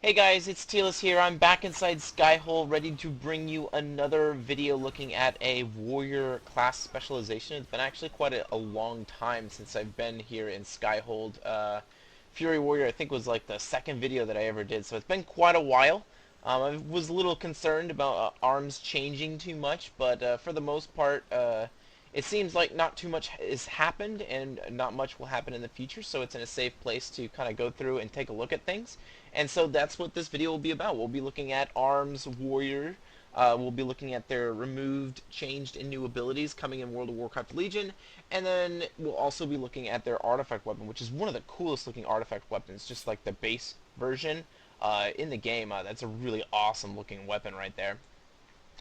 Hey guys, it's Tealus here. I'm back inside Skyhole, ready to bring you another video looking at a warrior class specialization. It's been actually quite a long time since I've been here in Skyhold. Fury Warrior, I think, was like the second video that I ever did, so it's been quite a while. I was a little concerned about arms changing too much, but for the most part, it seems like not too much has happened, and not much will happen in the future, so it's in a safe place to kind of go through and take a look at things. And so that's what this video will be about. We'll be looking at Arms Warrior. We'll be looking at their removed, changed, and new abilities coming in World of Warcraft Legion. And then we'll also be looking at their artifact weapon, which is one of the coolest looking artifact weapons, just like the base version in the game. That's a really awesome looking weapon right there.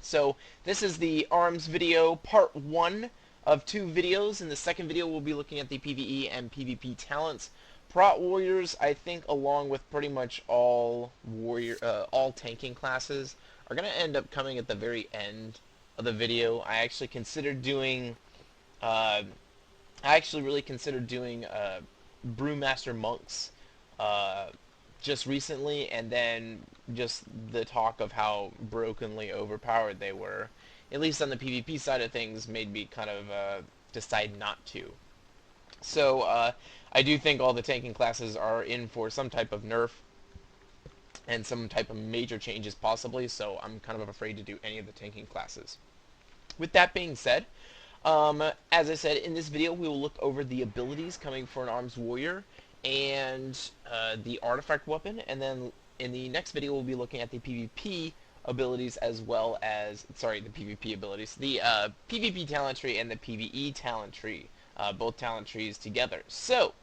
So this is the ARMS video part 1 of 2 videos. In the second video we'll be looking at the PvE and PvP talents. Prot Warriors, I think, along with pretty much all all tanking classes, are going to end up coming at the very end of the video. I actually considered doing I actually really considered doing Brewmaster Monks just recently, and then just the talk of how brokenly overpowered they were, at least on the PvP side of things, made me kind of decide not to. So I do think all the tanking classes are in for some type of nerf and some type of major changes possibly, so I'm kind of afraid to do any of the tanking classes. With that being said, as I said, in this video we will look over the abilities coming for an Arms Warrior and the artifact weapon, and then in the next video we'll be looking at the PvP abilities as well as, sorry, the PvP abilities, the PvP talent tree and the PvE talent tree, both talent trees together. So,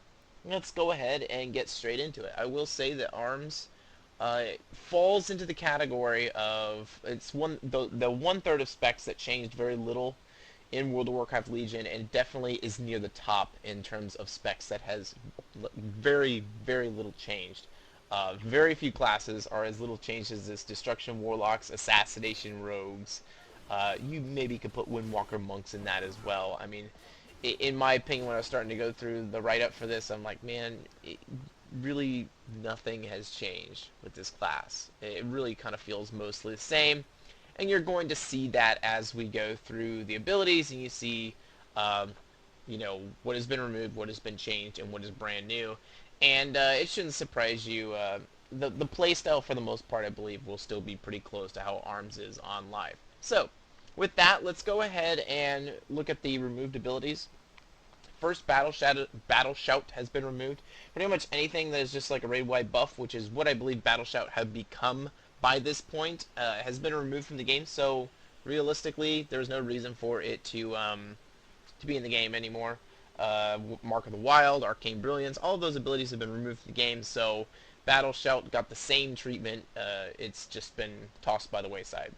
let's go ahead and get straight into it. I will say that Arms falls into the category of, it's the 1/3 of specs that changed very little in World of Warcraft Legion, and definitely is near the top in terms of specs that has very, very little changed. Very few classes are as little changed as this: Destruction Warlocks, Assassination Rogues. You maybe could put Windwalker Monks in that as well. I mean, in my opinion, when I was starting to go through the write-up for this, I'm like, man, really nothing has changed with this class. It really kind of feels mostly the same. And you're going to see that as we go through the abilities, and you see, you know, what has been removed, what has been changed, and what is brand new. And it shouldn't surprise you. The playstyle, for the most part, I believe, will still be pretty close to how ARMS is on live. So, with that, let's go ahead and look at the removed abilities. First, Battle Shout has been removed. Pretty much anything that is just like a raid-wide buff, which is what I believe Battle Shout have become by this point, has been removed from the game. So realistically, there's no reason for it to be in the game anymore. Mark of the Wild, Arcane Brilliance, all of those abilities have been removed from the game. So Battle Shout got the same treatment. It's just been tossed by the wayside.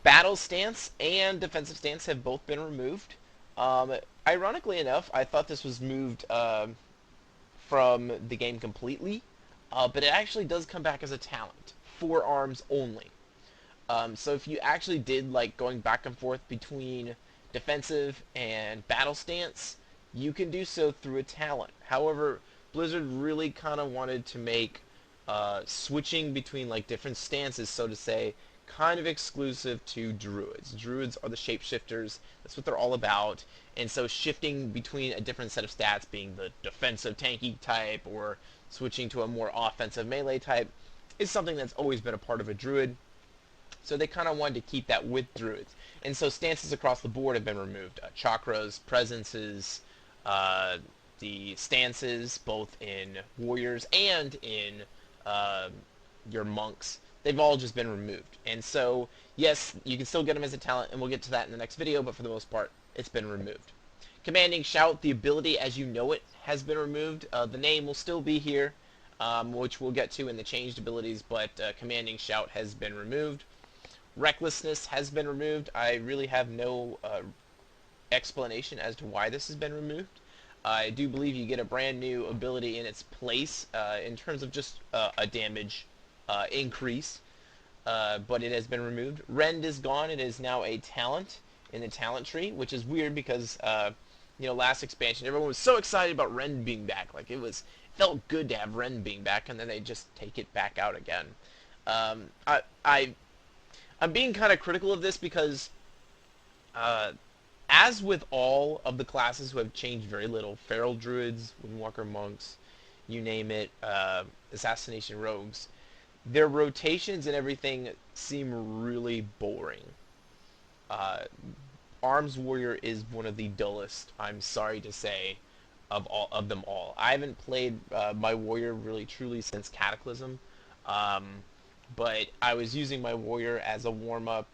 Battle Stance and Defensive Stance have both been removed. Ironically enough, I thought this was moved from the game completely, but it actually does come back as a talent for Arms only. So if you actually did like going back and forth between defensive and battle stance, you can do so through a talent. However, Blizzard really kind of wanted to make switching between like different stances, so to say, kind of exclusive to druids. Druids are the shapeshifters. That's what they're all about. And so shifting between a different set of stats, being the defensive tanky type or switching to a more offensive melee type, is something that's always been a part of a druid. So they kind of wanted to keep that with druids. And so stances across the board have been removed. Chakras, presences, the stances, both in warriors and in your monks, they've all just been removed. And so, yes, you can still get them as a talent, and we'll get to that in the next video, but for the most part, it's been removed. Commanding Shout, the ability as you know it, has been removed. The name will still be here, which we'll get to in the changed abilities, but Commanding Shout has been removed. Recklessness has been removed. I really have no explanation as to why this has been removed. I do believe you get a brand new ability in its place in terms of just a damage increase, but it has been removed. Rend is gone. It is now a talent in the talent tree, which is weird because you know, last expansion everyone was so excited about Rend being back. Like it was felt good to have Ren being back, and then they just take it back out again. Um, I, I I'm being kind of critical of this because, uh, as with all of the classes who have changed very little, feral druids, windwalker monks, you name it, assassination rogues, their rotations and everything seem really boring. Uh, Arms Warrior is one of the dullest, I'm sorry to say, of all of them all. I haven't played my Warrior really truly since Cataclysm, um, but I was using my Warrior as a warm-up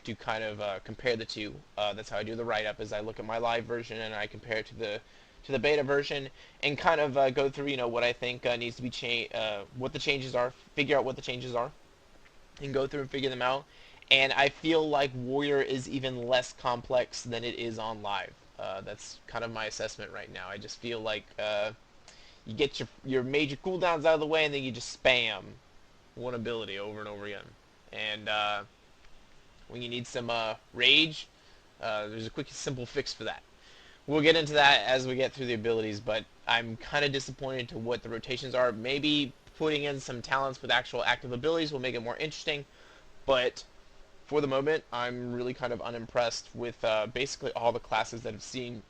to kind of compare the two. That's how I do the write-up, is I look at my live version and I compare it to the beta version and kind of go through, what I think needs to be what the changes are, figure out what the changes are, and go through and figure them out. And I feel like Warrior is even less complex than it is on live. That's kind of my assessment right now. I just feel like you get your major cooldowns out of the way, and then you just spam one ability over and over again. And when you need some rage, there's a quick, simple fix for that. We'll get into that as we get through the abilities, but I'm kind of disappointed to what the rotations are. Maybe putting in some talents with actual active abilities will make it more interesting, but for the moment, I'm really kind of unimpressed with basically all the classes that have seen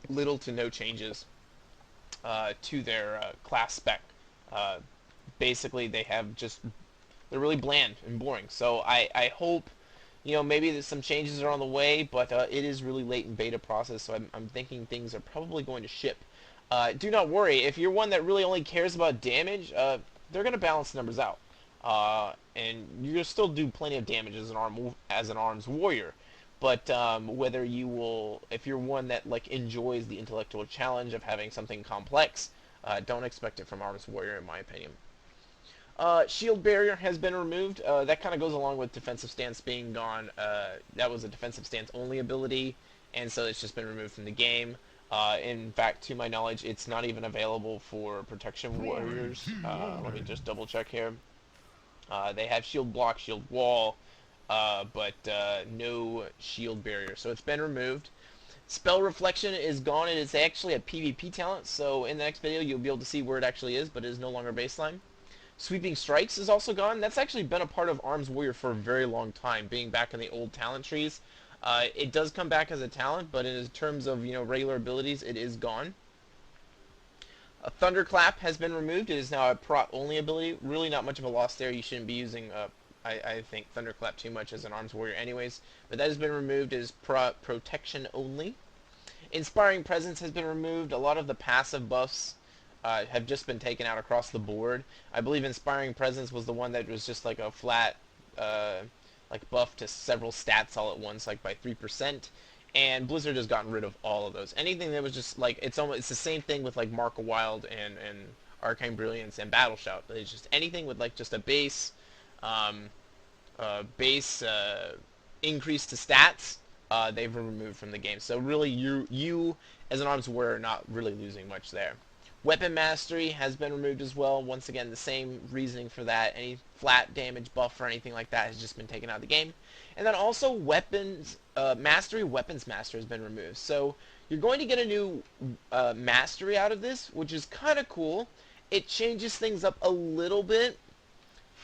little to no changes to their class spec. Uh, Basically, they're really bland and boring. So I hope, maybe that some changes are on the way, but it is really late in beta process, so I'm thinking things are probably going to ship. Do not worry, if you're one that really only cares about damage, they're going to balance the numbers out. And you'll still do plenty of damage as an arms warrior. But if you're one that enjoys the intellectual challenge of having something complex, don't expect it from arms warrior, in my opinion. Shield barrier has been removed. That kind of goes along with defensive stance being gone. That was a defensive stance only ability, and so it's just been removed from the game. In fact, to my knowledge, it's not even available for protection warriors. Let me just double check here. They have shield block, shield wall, but no shield barrier. So it's been removed. Spell reflection is gone. It is actually a PvP talent, so in the next video you'll be able to see where it actually is, but it is no longer baseline. Sweeping Strikes is also gone. That's actually been a part of Arms Warrior for a very long time, being back in the old talent trees. It does come back as a talent, but in terms of regular abilities, it is gone. A Thunderclap has been removed. It is now a prot-only ability. Really not much of a loss there. You shouldn't be using, I think, Thunderclap too much as an Arms Warrior anyways. But that has been removed as protection only. Inspiring Presence has been removed. A lot of the passive buffs have just been taken out across the board. I believe Inspiring Presence was the one that was just like a flat buff to several stats all at once, like by 3%. And Blizzard has gotten rid of all of those. Anything that was just it's the same thing with Mark of Wild and Arcane Brilliance and Battle Shout. It's just anything with just a base base increase to stats. They've removed from the game. So really, you as an arms warrior are not really losing much there. Weapon Mastery has been removed as well. Once again, the same reasoning for that. Any flat damage buff or anything like that has just been taken out of the game. And then also Weapons Mastery has been removed. So you're going to get a new Mastery out of this, which is kind of cool. It changes things up a little bit.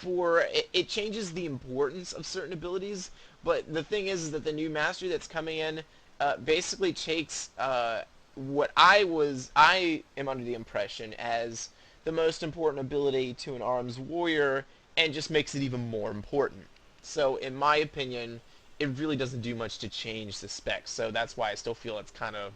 It changes the importance of certain abilities, but the thing is that the new Mastery that's coming in basically takes what I am under the impression as the most important ability to an arms warrior and just makes it even more important. So in my opinion, it really doesn't do much to change the specs. So that's why I still feel it's kind of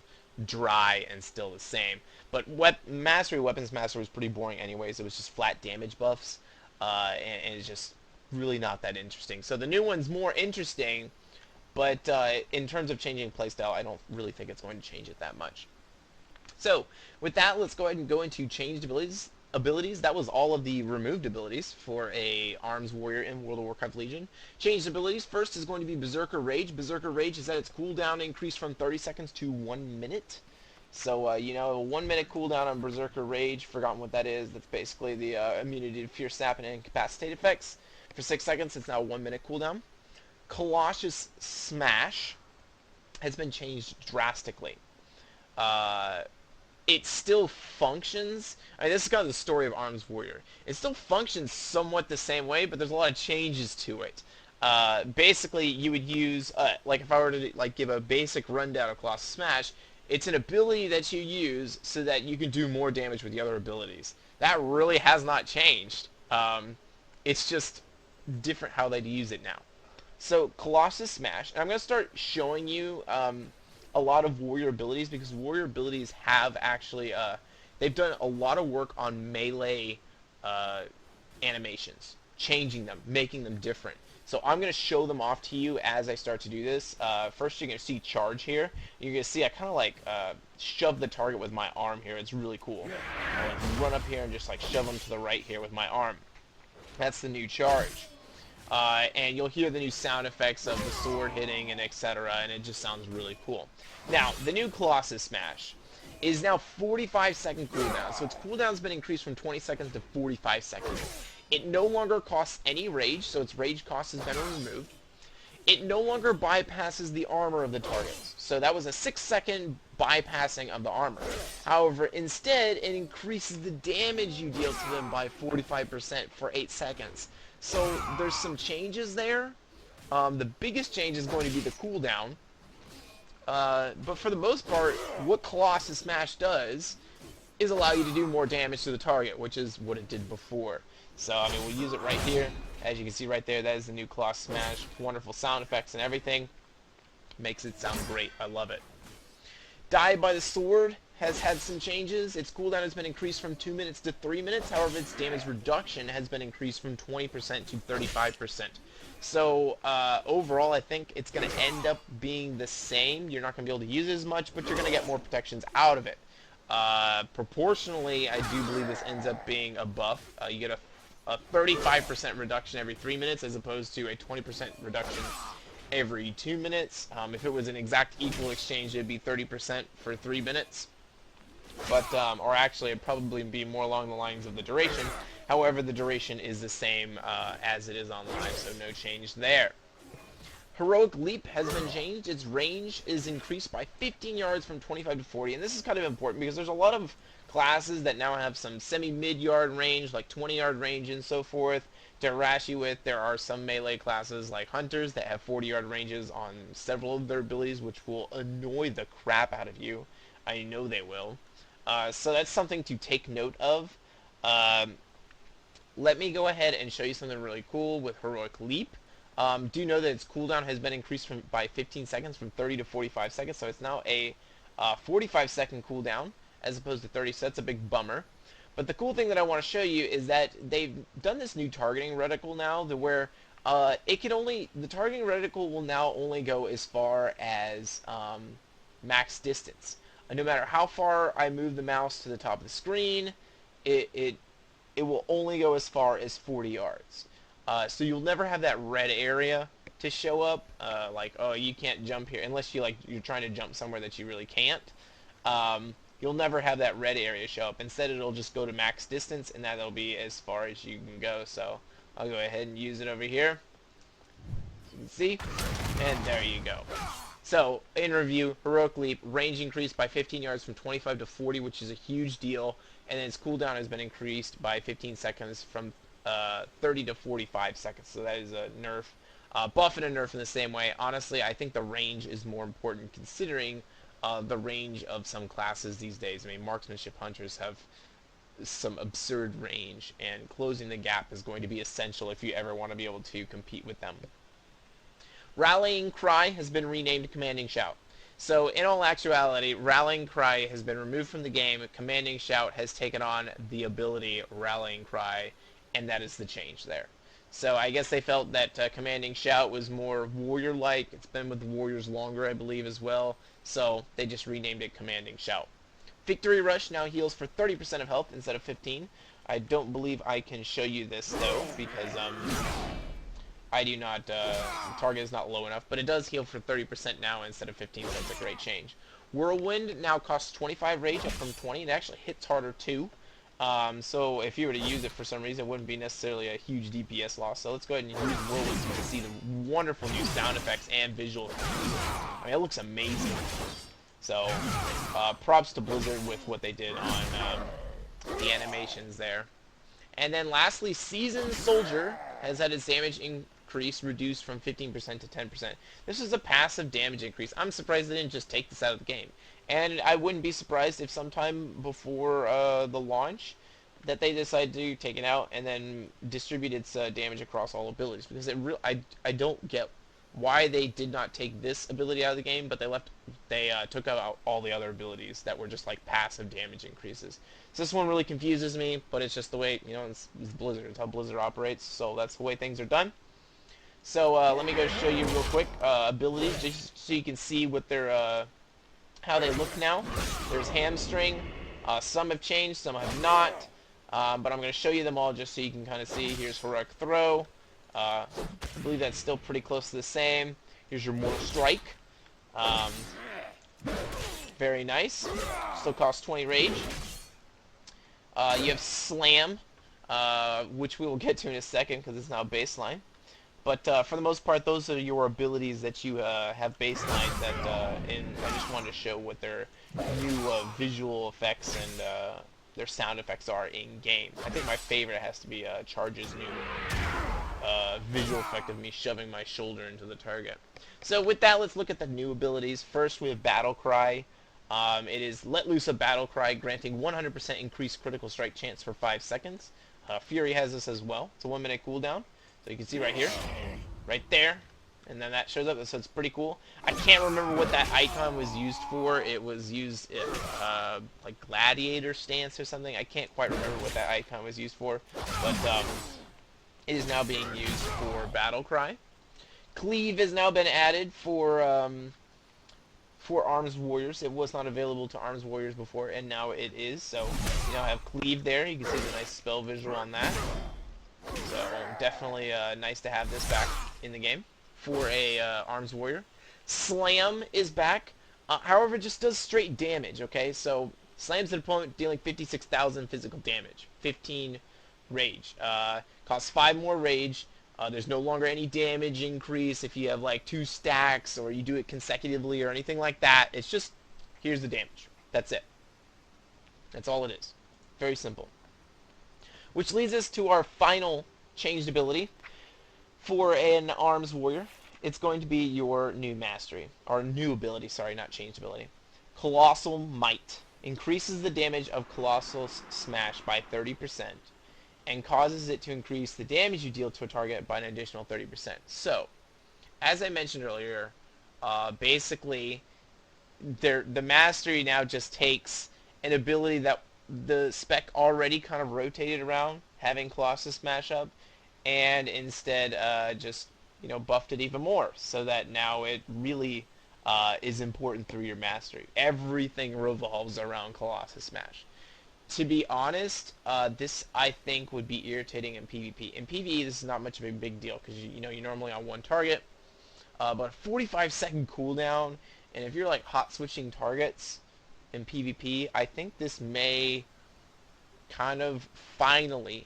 dry and still the same. But Weapons Mastery was pretty boring anyways. It was just flat damage buffs, and it's just really not that interesting. So the new one's more interesting, but in terms of changing playstyle, I don't really think it's going to change it that much. So with that, let's go ahead and go into changed abilities. That was all of the removed abilities for a Arms Warrior in World of Warcraft Legion. Changed abilities, first is going to be Berserker Rage. Berserker Rage is that its cooldown increased from 30 seconds to 1 minute. So, a 1 minute cooldown on Berserker Rage, forgotten what that is. That's basically the immunity to Fear Sap and Incapacitate effects. For 6 seconds, it's now a 1 minute cooldown. Colossus Smash has been changed drastically. it still functions. I mean, this is kind of the story of Arms Warrior. It still functions somewhat the same way, but there's a lot of changes to it. Basically, you would use, like if I were to like give a basic rundown of Colossus Smash, it's an ability that you use so that you can do more damage with the other abilities. That really has not changed. It's just different how they use it now. So Colossus Smash, and I'm going to start showing you a lot of warrior abilities, because warrior abilities have actually, they've done a lot of work on melee animations, changing them, making them different. So I'm going to show them off to you as I start to do this. First, you're going to see charge here. You're going to see I kind of like shove the target with my arm here. It's really cool. I like run up here and just like shove them to the right here with my arm. That's the new charge. And you'll hear the new sound effects of the sword hitting and etc. And it just sounds really cool. Now, the new Colossus Smash is now 45-second cooldown. So its cooldown's been increased from 20 seconds to 45 seconds. It no longer costs any rage, so its rage cost has been removed. It no longer bypasses the armor of the targets. So that was a 6-second bypassing of the armor. However, instead, it increases the damage you deal to them by 45% for 8 seconds. So there's some changes there. The biggest change is going to be the cooldown. But for the most part, what Colossus Smash does is allow you to do more damage to the target, which is what it did before. So, I mean, we'll use it right here. As you can see right there, that is the new Colossus Smash. Wonderful sound effects and everything. Makes it sound great. I love it. Die by the Sword has had some changes. Its cooldown has been increased from 2 minutes to 3 minutes. However, its damage reduction has been increased from 20% to 35%. So, overall, I think it's going to end up being the same. You're not going to be able to use it as much, but you're going to get more protections out of it. Proportionally, I do believe this ends up being a buff. You get a 35% reduction every 3 minutes as opposed to a 20% reduction every 2 minutes. If it was an exact equal exchange, it'd be 30% for 3 minutes. But, or actually, it'd probably be more along the lines of the duration. However, the duration is the same as it is online, so no change there. Heroic Leap has been changed. Its range is increased by 15 yards from 25 to 40, and this is kind of important because there's a lot of classes that now have some semi-mid-yard range, like 20-yard range and so forth, to harass you with. There are some melee classes like Hunters that have 40-yard ranges on several of their abilities, which will annoy the crap out of you. I know they will. So that's something to take note of. Let me go ahead and show you something really cool with Heroic Leap. Do know that its cooldown has been increased by 15 seconds from 30 to 45 seconds, so it's now a 45-second cooldown as opposed to 30, so that's a big bummer. But the cool thing that I want to show you is that they've done this new targeting reticle now, where the targeting reticle will now only go as far as max distance. No matter how far I move the mouse to the top of the screen, it will only go as far as 40 yards. So you'll never have that red area to show up, like, oh, you can't jump here, unless you're trying to jump somewhere that you really can't. You'll never have that red area show up. Instead, it'll just go to max distance, and that'll be as far as you can go. So I'll go ahead and use it over here. You can see, and there you go. So, in review, Heroic Leap, range increased by 15 yards from 25 to 40, which is a huge deal, and then its cooldown has been increased by 15 seconds from 30 to 45 seconds, so that is a nerf. Buff and a nerf in the same way. Honestly, I think the range is more important considering the range of some classes these days. I mean, marksmanship hunters have some absurd range, and closing the gap is going to be essential if you ever want to be able to compete with them. Rallying Cry has been renamed Commanding Shout. So, in all actuality, Rallying Cry has been removed from the game. Commanding Shout has taken on the ability Rallying Cry, and that is the change there. So I guess they felt that Commanding Shout was more warrior-like. It's been with the warriors longer, I believe, as well. So they just renamed it Commanding Shout. Victory Rush now heals for 30% of health instead of 15. I don't believe I can show you this, though, because I do not, the target is not low enough. But it does heal for 30% now instead of 15, so that's a great change. Whirlwind now costs 25 rage up from 20. It actually hits harder, too. So if you were to use it for some reason, it wouldn't be necessarily a huge DPS loss. So let's go ahead and use Whirlwind so you can see the wonderful new sound effects and visual effects. I mean, it looks amazing. So props to Blizzard with what they did on the animations there. And then lastly, Seasoned Soldier has had its damage increase reduced from 15% to 10%. This is a passive damage increase. I'm surprised they didn't just take this out of the game. And I wouldn't be surprised if sometime before the launch that they decide to take it out and then distribute its damage across all abilities. Because I don't get why they did not take this ability out of the game, but they took out all the other abilities that were just like passive damage increases. So this one really confuses me, but it's just the way, you know, it's Blizzard. It's how Blizzard operates, so that's the way things are done. So let me go show you real quick abilities, just so you can see what they're how they look now. There's Hamstring. Some have changed, some have not. But I'm going to show you them all just so you can kind of see. Here's Heroic Throw. I believe that's still pretty close to the same. Here's your Mortal Strike. Very nice. Still costs 20 rage. You have Slam, which we will get to in a second because it's now baseline. But for the most part, those are your abilities that you have baseline. And I just wanted to show what their new visual effects and their sound effects are in game. I think my favorite has to be Charge's new visual effect of me shoving my shoulder into the target. So with that, let's look at the new abilities. First, we have Battle Cry. It is Let Loose a Battle Cry, granting 100% increased critical strike chance for 5 seconds. Fury has this as well. It's a 1-minute cooldown. So you can see right here, right there, and then that shows up, so it's pretty cool. I can't remember what that icon was used for. It was used like Gladiator stance or something. I can't quite remember what that icon was used for, but it is now being used for Battle Cry. Cleave has now been added for Arms Warriors. It was not available to Arms Warriors before, and now it is. So you now have Cleave there. You can see the nice spell visual on that. So definitely nice to have this back in the game for a Arms Warrior. Slam is back. However, it just does straight damage, okay? So slams an opponent dealing 56,000 physical damage. 15 rage. Costs 5 more rage. There's no longer any damage increase if you have like 2 stacks or you do it consecutively or anything like that. It's just, here's the damage. That's it. That's all it is. Very simple. Which leads us to our final changed ability for an Arms Warrior. It's going to be your new mastery, or new ability, sorry, not changed ability. Colossal Might. Increases the damage of Colossal Smash by 30% and causes it to increase the damage you deal to a target by an additional 30%. So, as I mentioned earlier, basically, the mastery now just takes an ability that the spec already kind of rotated around, having Colossus smash up, and instead just, you know, buffed it even more, so that now it really is important through your mastery. Everything revolves around Colossus smash. To be honest, this I think would be irritating in PvP. In PvE, this is not much of a big deal because you know you're normally on one target, but 45-second cooldown, and if you're like hot switching targets in PvP, I think this may kind of finally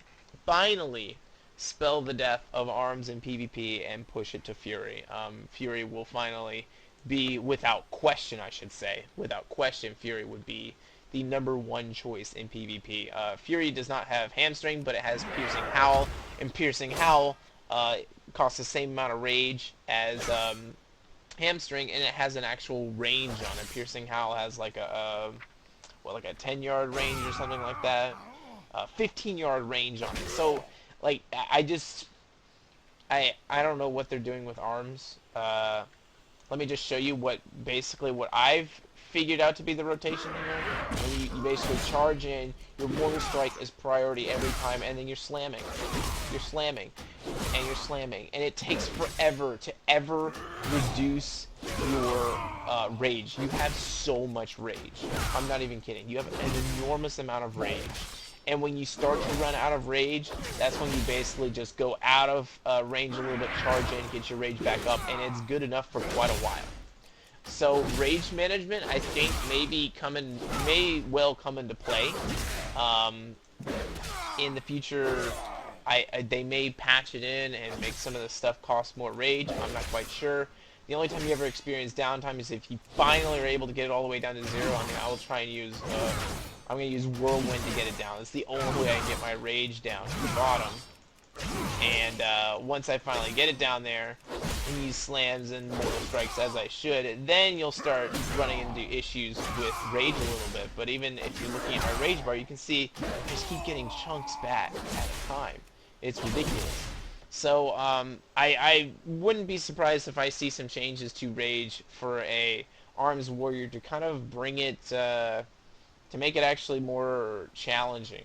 spell the death of Arms in PvP and push it to Fury. Fury will finally be, without question, I should say, without question, Fury would be the #1 choice in PvP. Fury does not have Hamstring, but it has Piercing Howl, and Piercing Howl costs the same amount of rage as Hamstring, and it has an actual range on it. Piercing Howl has like a 10-yard range or something like that. 15-yard range on it. So, like, I don't know what they're doing with Arms. Let me just show you what I've figured out to be the rotation here. You basically charge in, your Mortal Strike is priority every time, and then you're slamming. You're slamming. And you're slamming. And it takes forever to ever reduce your rage. You have so much rage. I'm not even kidding. You have an enormous amount of rage. And when you start to run out of rage, that's when you basically just go out of range a little bit, charge in, get your rage back up, and it's good enough for quite a while. So rage management, I think, may well come into play. In the future, they may patch it in and make some of the stuff cost more rage. I'm not quite sure. The only time you ever experience downtime is if you finally are able to get it all the way down to 0. I mean, I will try and use, I'm going to use Whirlwind to get it down. It's the only way I can get my Rage down to the bottom. And once I finally get it down there, and use slams and mortal strikes as I should, then you'll start running into issues with Rage a little bit. But even if you're looking at my Rage bar, you can see I just keep getting chunks back at a time. It's ridiculous. So I wouldn't be surprised if I see some changes to Rage for a Arms Warrior to kind of bring it, to make it actually more challenging.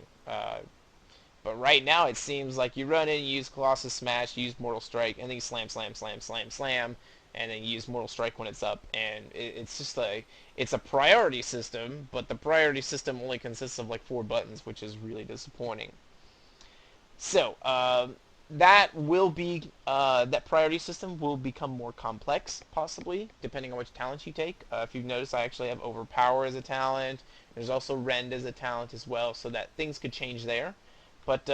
But right now it seems like you run in, you use Colossus Smash, you use Mortal Strike, and then you slam, slam, slam, slam, slam, and then you use Mortal Strike when it's up. And it's just like, it's a priority system, but the priority system only consists of like 4 buttons, which is really disappointing. So, that will be, that priority system will become more complex, possibly, depending on which talents you take. If you've noticed, I actually have Overpower as a talent. There's also Rend as a talent as well, so that things could change there. But,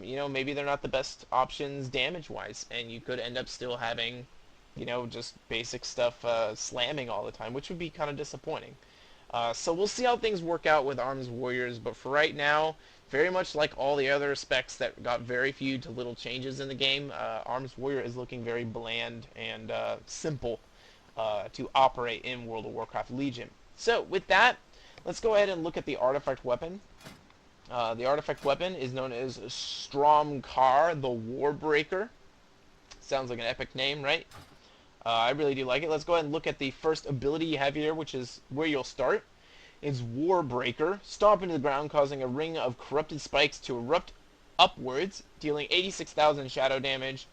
you know, maybe they're not the best options damage-wise, and you could end up still having, you know, just basic stuff slamming all the time, which would be kind of disappointing. So we'll see how things work out with Arms Warriors, but for right now, very much like all the other specs that got very few to little changes in the game, Arms Warrior is looking very bland and simple to operate in World of Warcraft Legion. So with that, let's go ahead and look at the artifact weapon. The artifact weapon is known as Stromkar the Warbreaker. Sounds like an epic name, right? I really do like it. Let's go ahead and look at the first ability you have here, which is where you'll start. It's Warbreaker. Stomp into the ground, causing a ring of corrupted spikes to erupt upwards, dealing 86,000 shadow damage,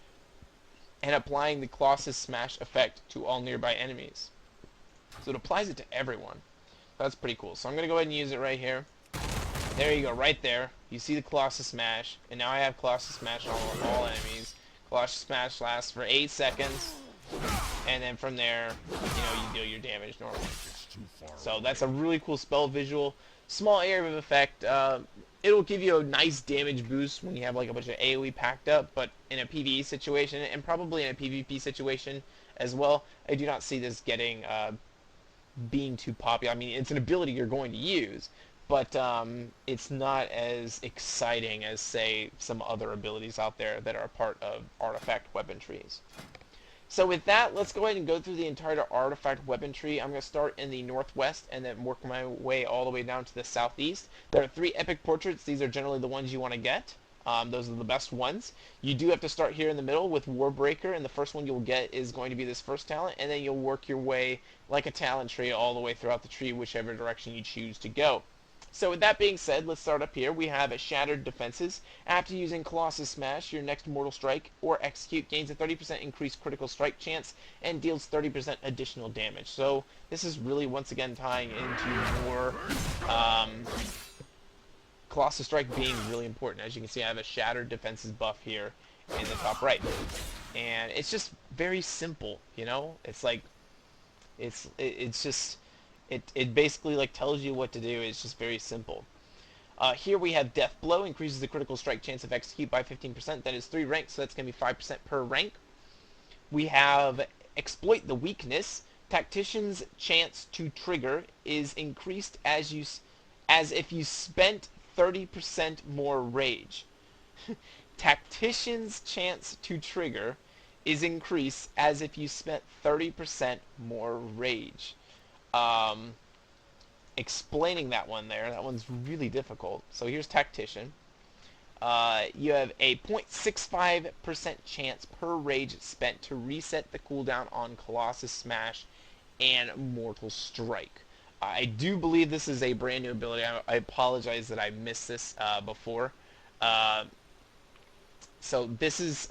and applying the Colossus Smash effect to all nearby enemies. So it applies it to everyone. That's pretty cool. So I'm going to go ahead and use it right here. There you go, right there. You see the Colossus Smash, and now I have Colossus Smash on all enemies. Colossus Smash lasts for 8 seconds, and then from there, you know, you deal your damage normally. So that's a really cool spell visual. Small area of effect. It'll give you a nice damage boost when you have like a bunch of AoE packed up, but in a PvE situation, and probably in a PvP situation as well, I do not see this getting, being too popular. I mean, it's an ability you're going to use, but it's not as exciting as, say, some other abilities out there that are a part of artifact weapon trees. So with that, let's go ahead and go through the entire artifact weapon tree. I'm going to start in the northwest and then work my way all the way down to the southeast. There are 3 epic portraits. These are generally the ones you want to get. Those are the best ones. You do have to start here in the middle with Warbreaker, and the first one you'll get is going to be this first talent, and then you'll work your way like a talent tree all the way throughout the tree, whichever direction you choose to go. So with that being said, let's start up here. We have Shattered Defenses. After using Colossus Smash, your next Mortal Strike or Execute gains a 30% increased critical strike chance and deals 30% additional damage. So this is really, once again, tying into more Colossus Strike being really important. As you can see, I have a Shattered Defenses buff here in the top right. And it's just very simple, you know? It's like, it's just... It basically like tells you what to do. It's just very simple. Here we have Death Blow, increases the critical strike chance of execute by 15%. That is 3 ranks, so that's going to be 5% per rank. We have Exploit the Weakness. Tactician's chance to trigger is increased as if you spent 30% more rage. Tactician's chance to trigger is increased as if you spent 30% more rage. Explaining that one there, that one's really difficult. So here's Tactician. You have a 0.65% chance per rage spent to reset the cooldown on Colossus Smash and Mortal Strike. I do believe this is a brand new ability. I apologize that I missed this before. So this is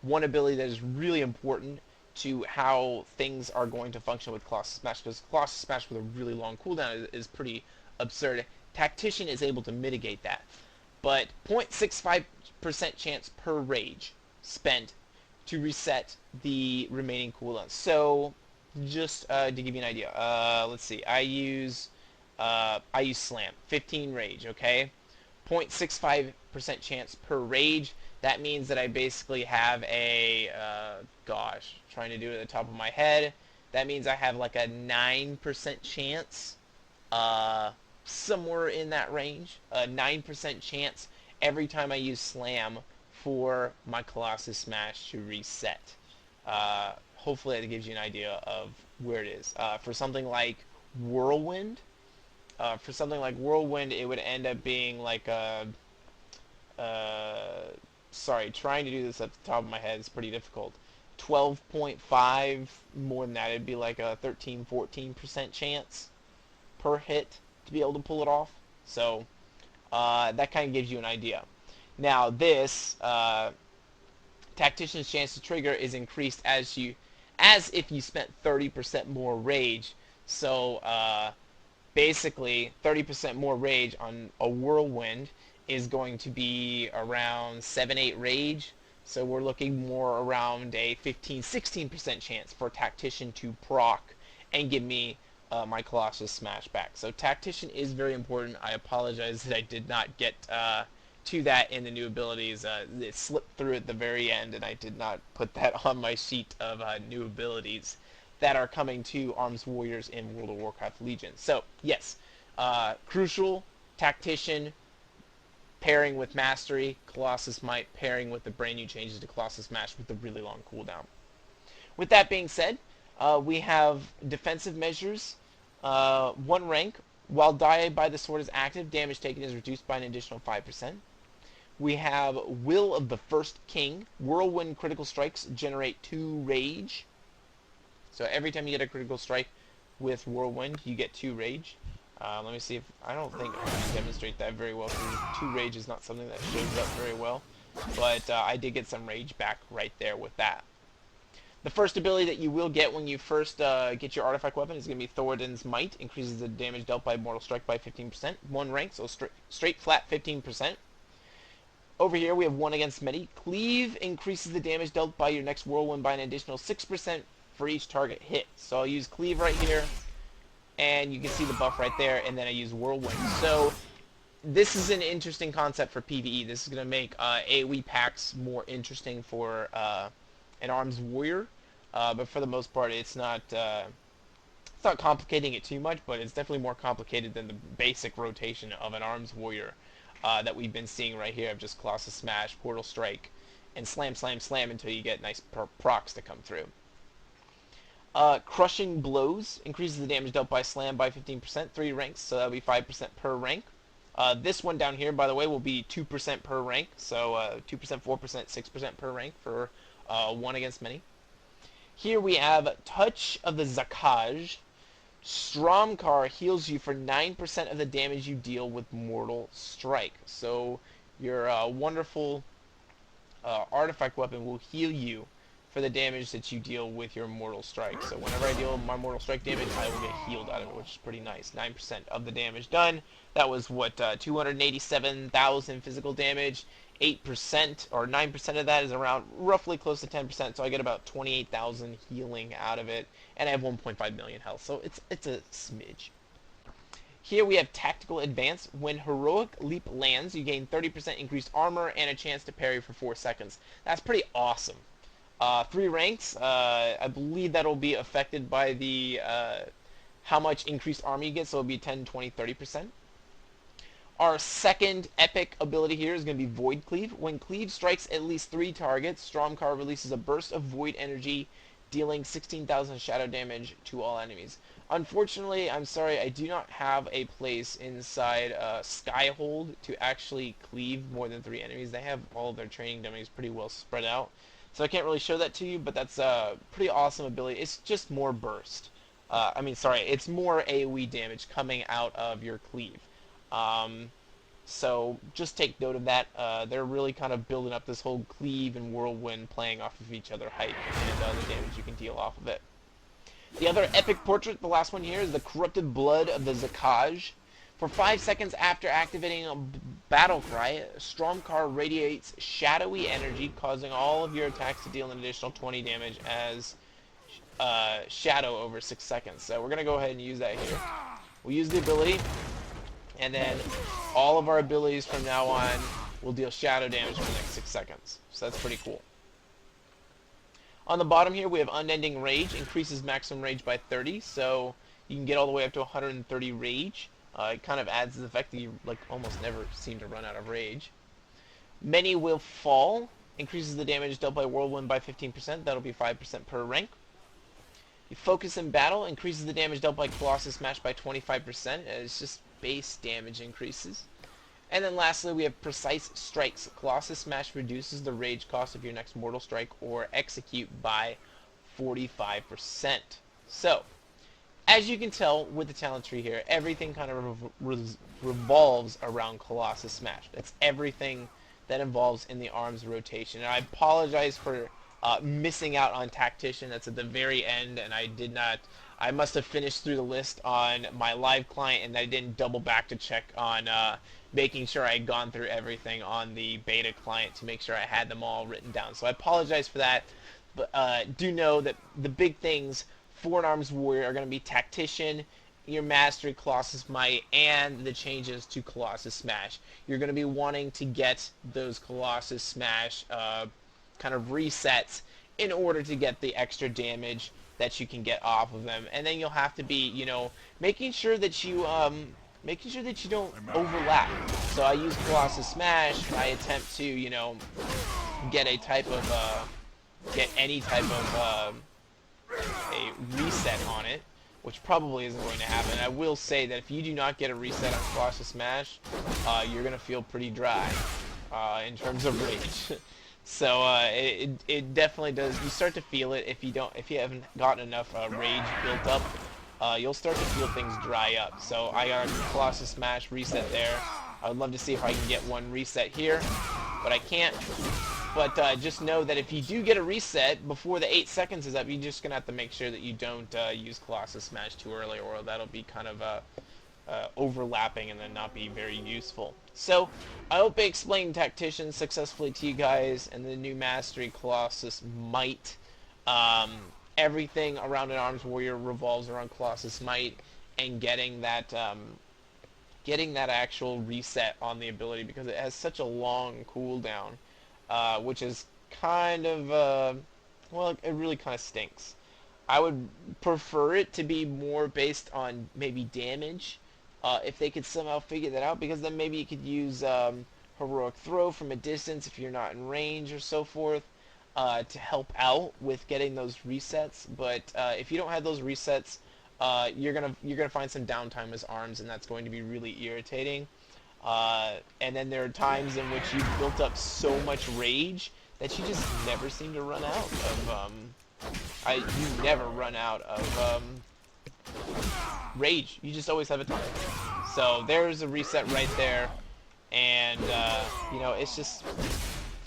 one ability that is really important to how things are going to function with Colossus Smash, because Colossus Smash with a really long cooldown is pretty absurd. Tactician is able to mitigate that. But 0.65% chance per rage spent to reset the remaining cooldown. So, just to give you an idea, let's see, I use Slam, 15 rage, okay? 0.65% chance per rage. That means that I basically have a, gosh, trying to do it at the top of my head. That means I have like a 9% chance, somewhere in that range, a 9% chance every time I use Slam for my Colossus Smash to reset. Hopefully that gives you an idea of where it is. For something like Whirlwind, it would end up being like a, sorry, trying to do this at the top of my head is pretty difficult. 12.5, more than that, it'd be like a 13-14% chance per hit to be able to pull it off. So that kind of gives you an idea. Now this Tactician's chance to trigger is increased as if you spent 30% more rage. So basically 30% more rage on a Whirlwind is going to be around 7-8 rage. So we're looking more around a 15-16% chance for Tactician to proc and give me my Colossus Smash back. So Tactician is very important. I apologize that I did not get to that in the new abilities. It slipped through at the very end, and I did not put that on my sheet of new abilities that are coming to Arms Warriors in World of Warcraft Legion. So, yes, crucial, Tactician, pairing with Mastery, Colossus Might, pairing with the brand new changes to Colossus Smash with the really long cooldown. With that being said, we have defensive measures. 1 rank, while Die by the Sword is active, damage taken is reduced by an additional 5%. We have Will of the First King. Whirlwind critical strikes generate 2 rage. So every time you get a critical strike with Whirlwind, you get 2 rage. Let me see if... I don't think I can demonstrate that very well, because 2 rage is not something that shows up very well. But I did get some rage back right there with that. The first ability that you will get when you first get your artifact weapon is going to be Thoradin's Might. Increases the damage dealt by Mortal Strike by 15%. 1 rank, so straight flat 15%. Over here we have 1 against many. Cleave increases the damage dealt by your next Whirlwind by an additional 6% for each target hit. So I'll use Cleave right here, and you can see the buff right there, and then I use Whirlwind. So this is an interesting concept for PvE. This is going to make AoE packs more interesting for an Arms Warrior, but for the most part it's not complicating it too much, but it's definitely more complicated than the basic rotation of an Arms Warrior that we've been seeing right here of just Colossus Smash, Portal Strike, and Slam, Slam, Slam until you get nice procs to come through. Crushing Blows increases the damage dealt by Slam by 15%, 3 ranks, so that'll be 5% per rank. This one down here, by the way, will be 2% per rank, so 2%, 4%, 6% per rank for 1 against many. Here we have Touch of the Zakaj. Stromkar heals you for 9% of the damage you deal with Mortal Strike. So your wonderful artifact weapon will heal you for the damage that you deal with your Mortal Strike. So whenever I deal my Mortal Strike damage, I will get healed out of it, which is pretty nice. 9% of the damage done. That was, what, 287,000 physical damage. 8% or 9% of that is around roughly close to 10%, so I get about 28,000 healing out of it, and I have 1.5 million health, so it's a smidge. Here we have Tactical Advance. When Heroic Leap lands, you gain 30% increased armor and a chance to parry for 4 seconds. That's pretty awesome. 3 ranks, I believe that'll be affected by the how much increased armor you get, so it'll be 10, 20, 30%. Our second epic ability here is going to be Void Cleave. When Cleave strikes at least 3 targets, Stromkar releases a burst of void energy, dealing 16,000 shadow damage to all enemies. Unfortunately, I'm sorry, I do not have a place inside Skyhold to actually cleave more than 3 enemies. They have all of their training dummies pretty well spread out, so I can't really show that to you, but that's a pretty awesome ability. It's just more burst. It's more AoE damage coming out of your cleave. So just take note of that. They're really kind of building up this whole Cleave and Whirlwind playing off of each other height and the damage you can deal off of it. The other epic portrait, the last one here, is the Corrupted Blood of the Zakaj. For 5 seconds after activating a battle cry, Stromkar radiates shadowy energy, causing all of your attacks to deal an additional 20 damage as shadow over 6 seconds. So we're going to go ahead and use that here. We'll use the ability, and then all of our abilities from now on will deal shadow damage for the next 6 seconds. So that's pretty cool. On the bottom here, we have Unending Rage. Increases maximum rage by 30, so you can get all the way up to 130 rage. It kind of adds the effect that you like almost never seem to run out of rage. Many Will Fall. Increases the damage dealt by Whirlwind by 15%. That'll be 5% per rank. Focus in Battle. Increases the damage dealt by Colossus Smash by 25%. It's just base damage increases. And then lastly, we have Precise Strikes. Colossus Smash reduces the rage cost of your next Mortal Strike or Execute by 45%. So, as you can tell with the talent tree here, everything kind of revolves around Colossus Smash. That's everything that involves in the arms rotation. And I apologize for missing out on Tactician. That's at the very end, and I must have finished through the list on my live client, and I didn't double back to check on making sure I had gone through everything on the beta client to make sure I had them all written down. So I apologize for that, but do know that the big things for an Arms Warrior are going to be Tactician, your Mastery, Colossus Might, and the changes to Colossus Smash. You're going to be wanting to get those Colossus Smash kind of resets in order to get the extra damage that you can get off of them. And then you'll have to be, you know, making sure that you don't overlap. So I use Colossus Smash. I attempt to, you know, get any type of a reset on it, which probably isn't going to happen. I will say that if you do not get a reset on Colossus Smash, you're gonna feel pretty dry in terms of rage. So it definitely does. You start to feel it if you haven't gotten enough rage built up. You'll start to feel things dry up. So I got a Colossus Smash reset there. I would love to see if I can get one reset here, but I can't. But just know that if you do get a reset before the 8 seconds is up, you're just gonna have to make sure that you don't use Colossus Smash too early, or that'll be kind of overlapping and then not be very useful. So I hope I explained Tactician successfully to you guys, and the new Mastery Colossus Might. Everything around an Arms Warrior revolves around Colossus Might and getting that actual reset on the ability, because it has such a long cooldown, which is kind of well, it really kind of stinks. I would prefer it to be more based on maybe damage, if they could somehow figure that out, because then maybe you could use Heroic Throw from a distance if you're not in range or so forth, to help out with getting those resets. But if you don't have those resets, you're gonna find some downtime as Arms, and that's going to be really irritating. And then there are times in which you've built up so much rage that you just never seem to run out of you never run out of rage. You just always have a ton. So there's a reset right there, and you know, it's just,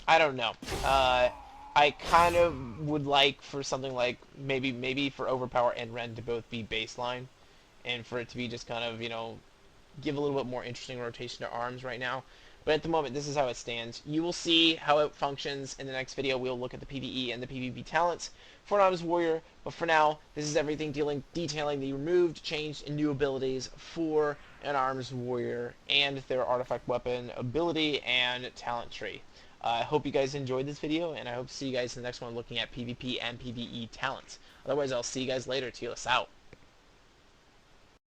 I don't know. I kind of would like for something like maybe for Overpower and Ren to both be baseline, and for it to be just kind of, you know, give a little bit more interesting rotation to Arms right now. But at the moment, this is how it stands. You will see how it functions in the next video. We'll look at the PvE and the PvP talents for an Arms Warrior. But for now, this is everything detailing the removed, changed, and new abilities for an Arms Warrior and their artifact weapon ability and talent tree. I hope you guys enjoyed this video, and I hope to see you guys in the next one looking at PvP and PvE talents. Otherwise, I'll see you guys later. Teal us out.